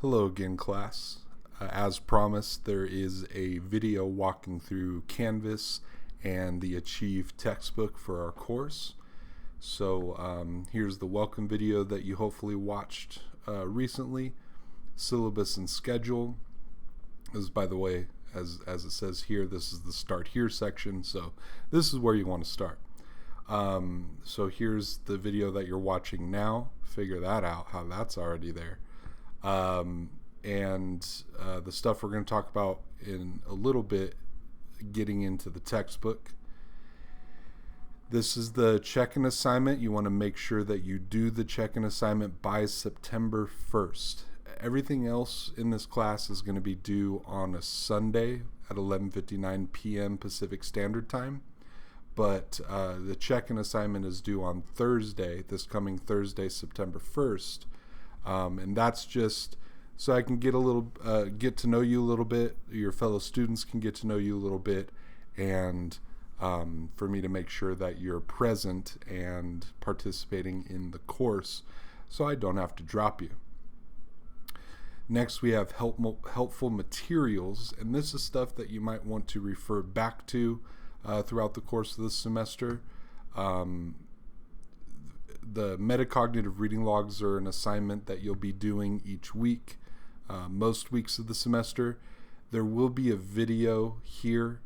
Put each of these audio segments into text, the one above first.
Hello again, class. As promised, there is a video walking through Canvas and the Achieve textbook for our course. So here's the welcome video that you hopefully watched recently. Syllabus and schedule is, by the way, as it says here, this is the Start Here section, so this is where you want to start. So here's the video that you're watching now. Figure that out, how that's already there. And the stuff we're going to talk about in a little bit, getting into the textbook. This is the check-in assignment. You want to make sure that you do the check-in assignment by September 1st. Everything else in this class is going to be due on a Sunday at 11:59 p.m. Pacific Standard Time. But the check-in assignment is due on Thursday, this coming Thursday, September 1st. And that's just so I can get to know you a little bit. Your fellow students can get to know you a little bit, and for me to make sure that you're present and participating in the course, so I don't have to drop you. Next, we have helpful materials, and this is stuff that you might want to refer back to throughout the course of the semester. The metacognitive reading logs are an assignment that you'll be doing each week, most weeks of the semester. There will be a video here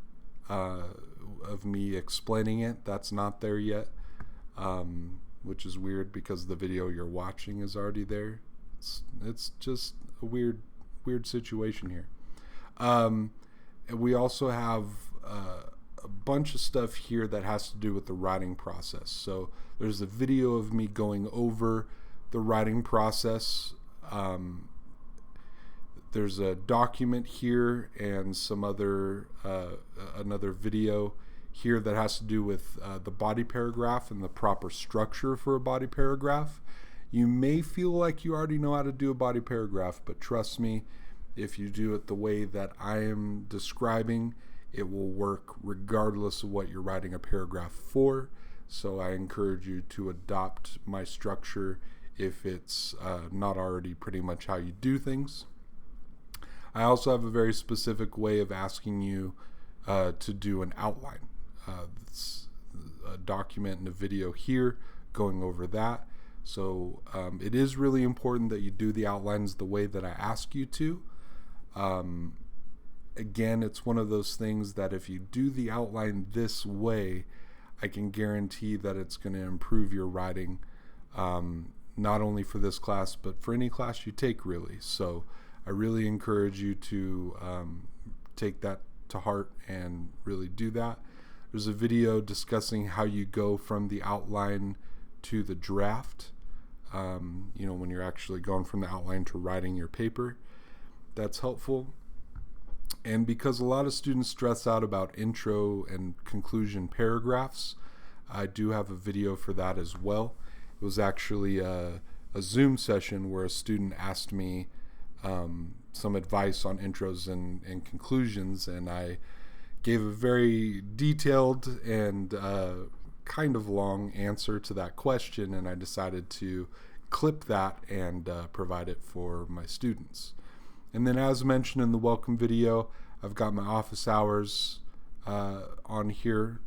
of me explaining it. That's not there yet, which is weird because the video you're watching is already there. It's just a weird situation here. And we also have a bunch of stuff here that has to do with the writing process. So there's a video of me going over the writing process. There's a document here and some other another video here that has to do with the body paragraph and the proper structure for a body paragraph. You may feel like you already know how to do a body paragraph, but trust me, if you do it the way that I am describing, it will work regardless of what you're writing a paragraph for. So I encourage you to adopt my structure if it's not already pretty much how you do things. I also have a very specific way of asking you to do an outline. It's a document and a video here going over that. So it is really important that you do the outlines the way that I ask you to. Again, it's one of those things that if you do the outline this way, I can guarantee that it's going to improve your writing, not only for this class, but for any class you take, really. So I really encourage you to take that to heart and really do that. There's a video discussing how you go from the outline to the draft, when you're actually going from the outline to writing your paper. That's helpful. And because a lot of students stress out about intro and conclusion paragraphs, I do have a video for that as well. It was actually a Zoom session where a student asked me some advice on intros and conclusions, and I gave a very detailed and kind of long answer to that question, and I decided to clip that and provide it for my students. And then, as mentioned in the welcome video, I've got my office hours on here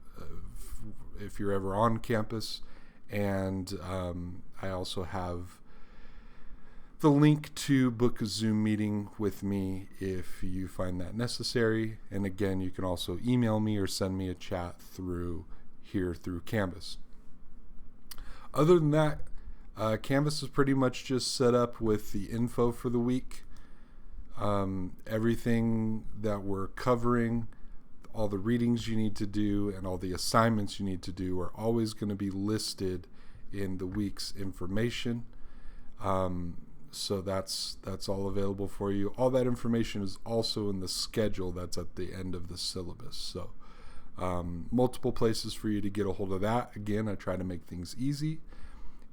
if you're ever on campus. And I also have the link to book a Zoom meeting with me if you find that necessary. And again, you can also email me or send me a chat through Canvas. Other than that, Canvas is pretty much just set up with the info for the week. Everything that we're covering, all the readings you need to do and all the assignments you need to do are always going to be listed in the week's information. So that's all available for you. All that information is also in the schedule that's at the end of the syllabus. So multiple places for you to get a hold of that. Again, I try to make things easy.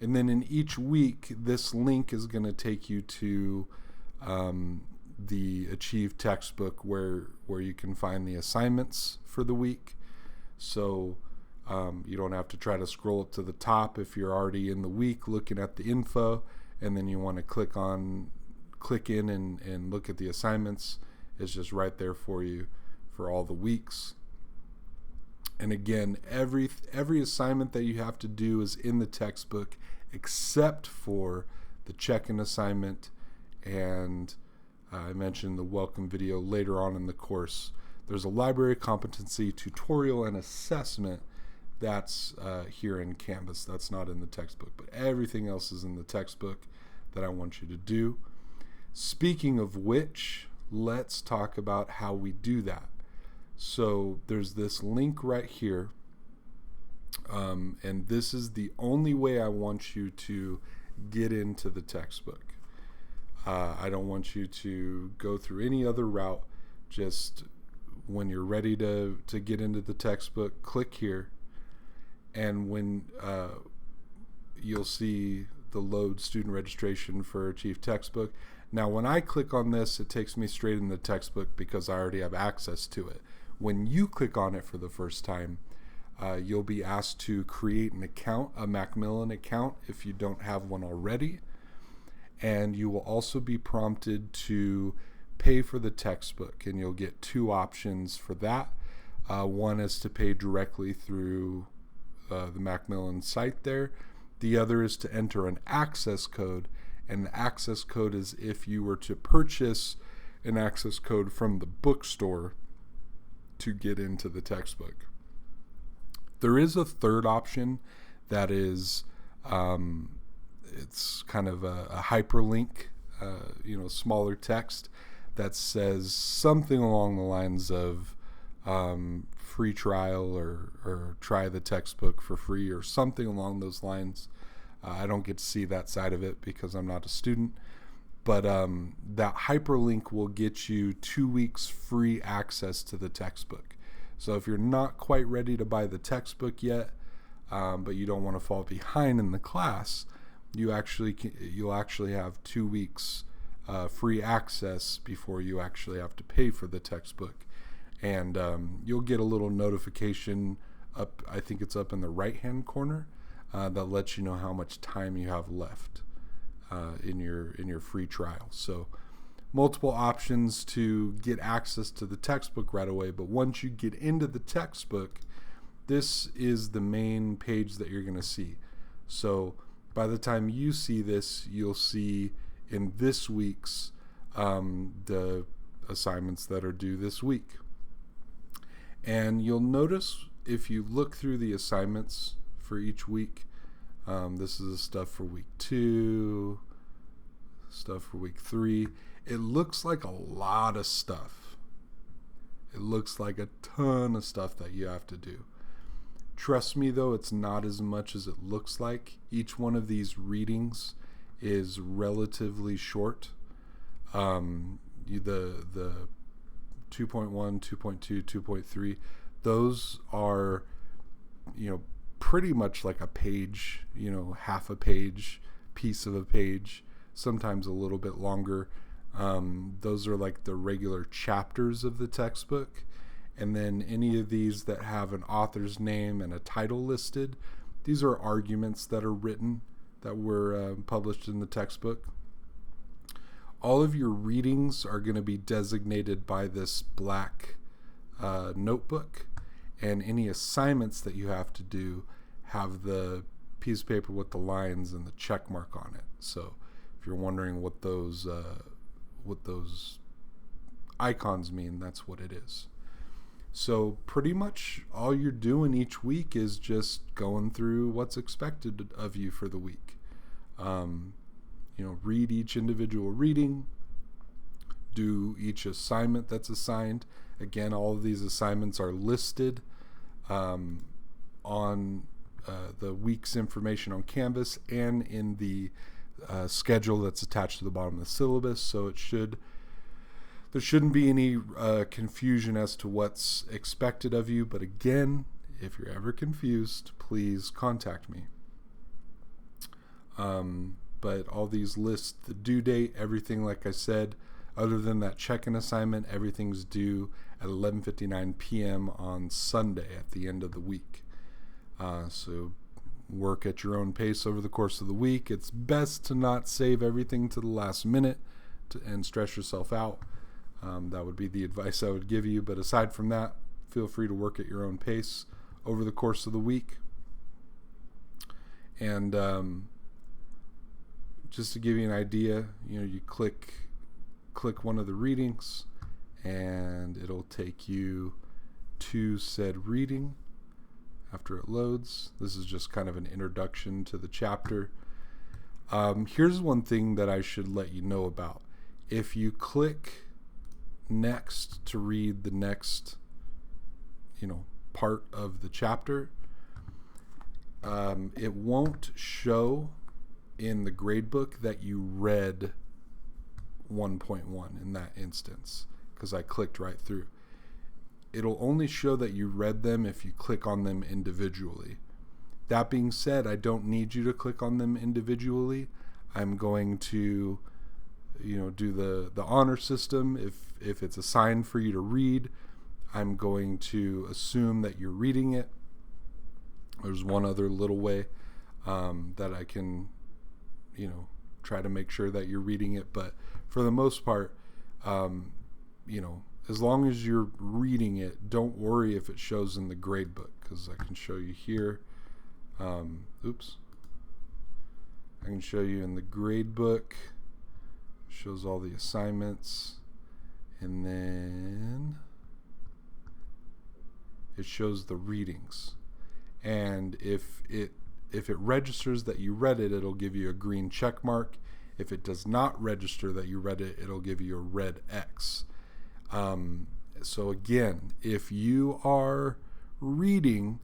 And then in each week, this link is going to take you to the Achieve textbook where you can find the assignments for the week. So you don't have to try to scroll up to the top if you're already in the week looking at the info, and then you want to click click in and look at the assignments. It's just right there for you for all the weeks. And again, every assignment that you have to do is in the textbook, except for the check-in assignment. And I mentioned the welcome video later on in the course. There's a library competency tutorial and assessment that's here in Canvas. That's not in the textbook, but everything else is in the textbook that I want you to do. Speaking of which, let's talk about how we do that. So there's this link right here, and this is the only way I want you to get into the textbook. I don't want you to go through any other route. Just when you're ready to get into the textbook, click here, and when you'll see the load student registration for Chief Textbook. Now when I click on this, it takes me straight in the textbook because I already have access to it. When you click on it for the first time, you'll be asked to create an account, a Macmillan account, if you don't have one already. And you will also be prompted to pay for the textbook, and you'll get two options for that. One is to pay directly through the Macmillan site there. The other is to enter an access code, and the access code is if you were to purchase an access code from the bookstore to get into the textbook. There is a third option that is it's kind of a hyperlink, smaller text that says something along the lines of free trial or try the textbook for free or something along those lines. I don't get to see that side of it because I'm not a student, but that hyperlink will get you 2 weeks free access to the textbook. So if you're not quite ready to buy the textbook yet, but you don't want to fall behind in the class, you'll actually have 2 weeks free access before you actually have to pay for the textbook. And you'll get a little notification up, I think it's up in the right hand corner, that lets you know how much time you have left in your free trial. So multiple options to get access to the textbook right away, but once you get into the textbook, this is the main page that you're going to see. So by the time you see this, you'll see in this week's the assignments that are due this week. And you'll notice if you look through the assignments for each week, this is the stuff for week 2, stuff for week 3. It looks like a lot of stuff. It looks like a ton of stuff that you have to do. Trust me though, it's not as much as it looks like. Each one of these readings is relatively short. The 2.1, 2.2, 2.3, those are, pretty much like a page, half a page, piece of a page, sometimes a little bit longer. Those are like the regular chapters of the textbook. And then any of these that have an author's name and a title listed, these are arguments that are written that were published in the textbook. All of your readings are going to be designated by this black notebook, and any assignments that you have to do have the piece of paper with the lines and the check mark on it. So if you're wondering what those icons mean, that's what it is. So pretty much all you're doing each week is just going through what's expected of you for the week. Read each individual reading, do each assignment that's assigned. Again, all of these assignments are listed on the week's information on Canvas and in the schedule that's attached to the bottom of the syllabus. So there shouldn't be any confusion as to what's expected of you. But again, if you're ever confused, please contact me. But all these list the due date, everything, like I said, other than that check-in assignment, everything's due at 11:59 p.m. on Sunday at the end of the week. So work at your own pace over the course of the week. It's best to not save everything to the last minute. and stress yourself out. That would be the advice I would give you. But aside from that, feel free to work at your own pace over the course of the week. And just to give you an idea, you click one of the readings and it'll take you to said reading after it loads. This is just kind of an introduction to the chapter. Here's one thing that I should let you know about. If you click next to read the next part of the chapter, it won't show in the gradebook that you read 1.1 in that instance, because I clicked right through. It'll only show that you read them if you click on them individually. That being said, I don't need you to click on them individually. I'm going to do the honor system. If it's assigned for you to read, I'm going to assume that you're reading it. There's one other little way that I can try to make sure that you're reading it, but for the most part, as long as you're reading it, don't worry if it shows in the grade book, because I can show you here. I can show you in the grade book. It shows all the assignments, and then it shows the readings. And if it registers that you read it, it'll give you a green check mark. If it does not register that you read it, it'll give you a red X. So again, if you are reading,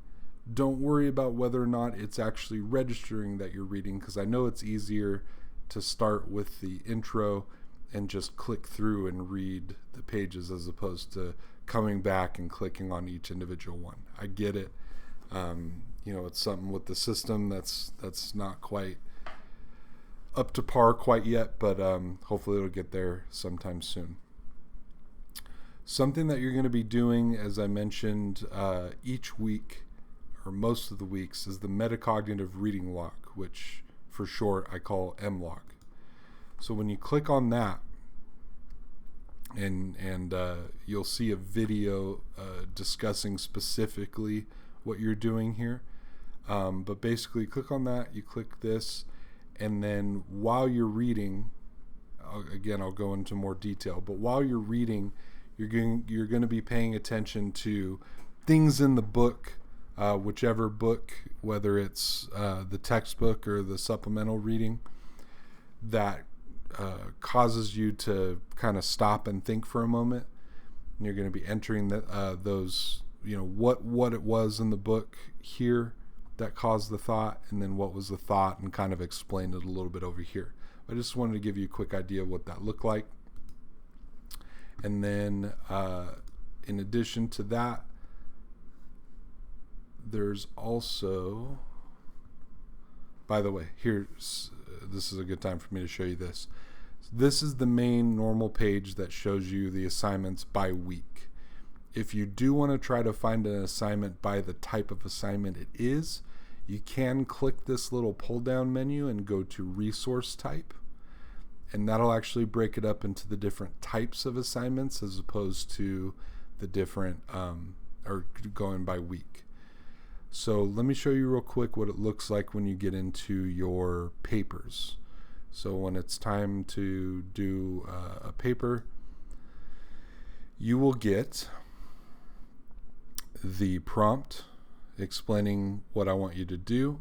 don't worry about whether or not it's actually registering that you're reading, because I know it's easier to start with the intro and just click through and read the pages as opposed to coming back and clicking on each individual one. I get it. It's something with the system that's not quite up to par quite yet, but hopefully it'll get there sometime soon. Something that you're going to be doing, as I mentioned, each week or most of the weeks, is the metacognitive reading lock, which for short I call MLOC. So when you click on that, and you'll see a video discussing specifically what you're doing here. But basically, click on that, you click this, and then while you're reading, I'll go into more detail, but while you're reading, you're going to be paying attention to things in the book, whichever book, whether it's the textbook or the supplemental reading, that causes you to kind of stop and think for a moment. And you're going to be entering those, what it was in the book here that caused the thought, and then what was the thought, and kind of explain it a little bit over here. I just wanted to give you a quick idea of what that looked like. And then in addition to that, there's also, by the way, this is a good time for me to show you this. This is the main normal page that shows you the assignments by week. If you do want to try to find an assignment by the type of assignment it is, you can click this little pull down menu and go to resource type, and that'll actually break it up into the different types of assignments as opposed to the different or going by week. So let me show you real quick what it looks like when you get into your papers. So when it's time to do a paper, you will get the prompt explaining what I want you to do,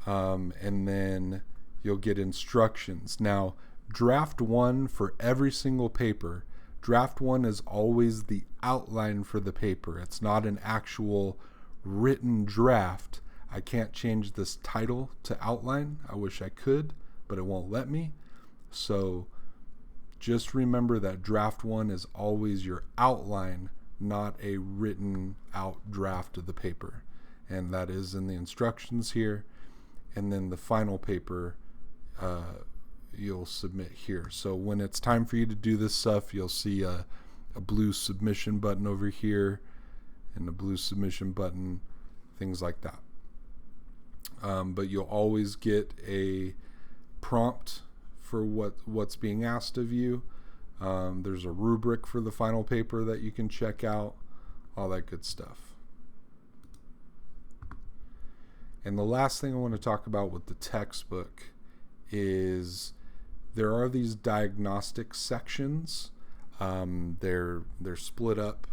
and then you'll get instructions. Now, draft one for every single paper, draft one is always the outline for the paper. It's not an actual written draft. I can't change this title to outline. I wish I could, but it won't let me. So just remember that draft one is always your outline, not a written out draft of the paper. And that is in the instructions here. And then the final paper you'll submit here. So when it's time for you to do this stuff, you'll see a blue submission button over here and a blue submission button, things like that. But you'll always get a prompt for what's being asked of you. There's a rubric for the final paper that you can check out, all that good stuff. And the last thing I want to talk about with the textbook is there are these diagnostic sections. They're split up.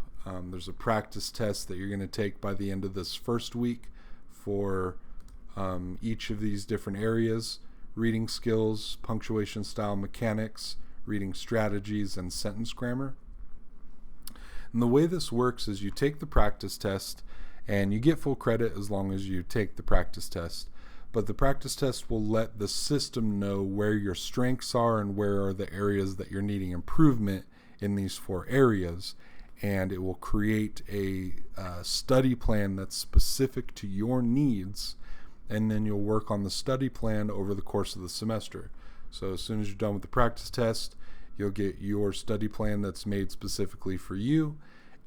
There's a practice test that you're going to take by the end of this first week for each of these different areas: reading skills, punctuation style mechanics, reading strategies, and sentence grammar. And the way this works is you take the practice test and you get full credit as long as you take the practice test. But the practice test will let the system know where your strengths are and where are the areas that you're needing improvement in these 4 areas. And it will create a study plan that's specific to your needs. And then you'll work on the study plan over the course of the semester. So as soon as you're done with the practice test, you'll get your study plan that's made specifically for you.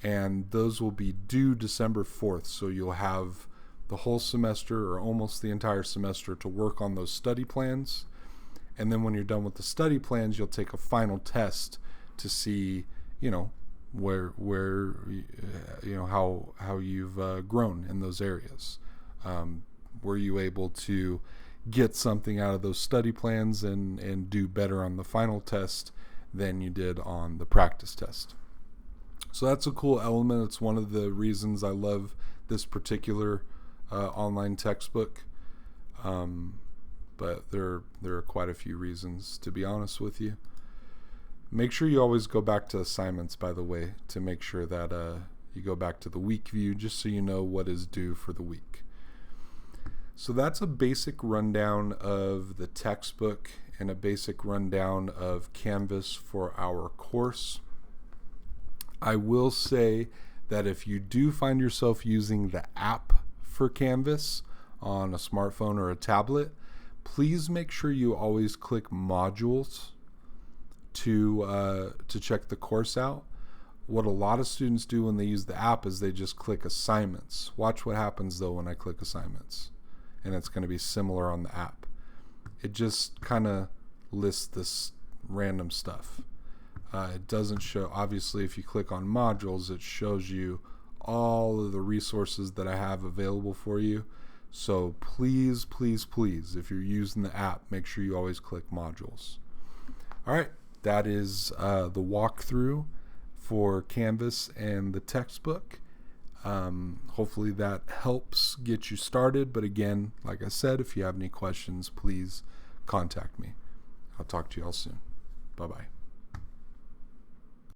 And those will be due December 4th. So you'll have the whole semester or almost the entire semester to work on those study plans. And then when you're done with the study plans, you'll take a final test to see, where how you've grown in those areas. Were you able to get something out of those study plans and do better on the final test than you did on the practice test? So that's a cool element. It's one of the reasons I love this particular online textbook. But there are quite a few reasons, to be honest with you. Make sure you always go back to assignments, by the way, to make sure that you go back to the week view just so you know what is due for the week. So that's a basic rundown of the textbook and a basic rundown of Canvas for our course. I will say that if you do find yourself using the app for Canvas on a smartphone or a tablet, please make sure you always click modules to check the course out. What a lot of students do when they use the app is they just click assignments. Watch what happens though when I click assignments, and it's going to be similar on the app. It just kind of lists this random stuff. It doesn't show, obviously if you click on modules, it shows you all of the resources that I have available for you. So please, please, please, if you're using the app, make sure you always click modules. All right, that is the walkthrough for Canvas and the textbook. Hopefully that helps get you started. But again, like I said, if you have any questions, please contact me. I'll talk to you all soon. Bye-bye.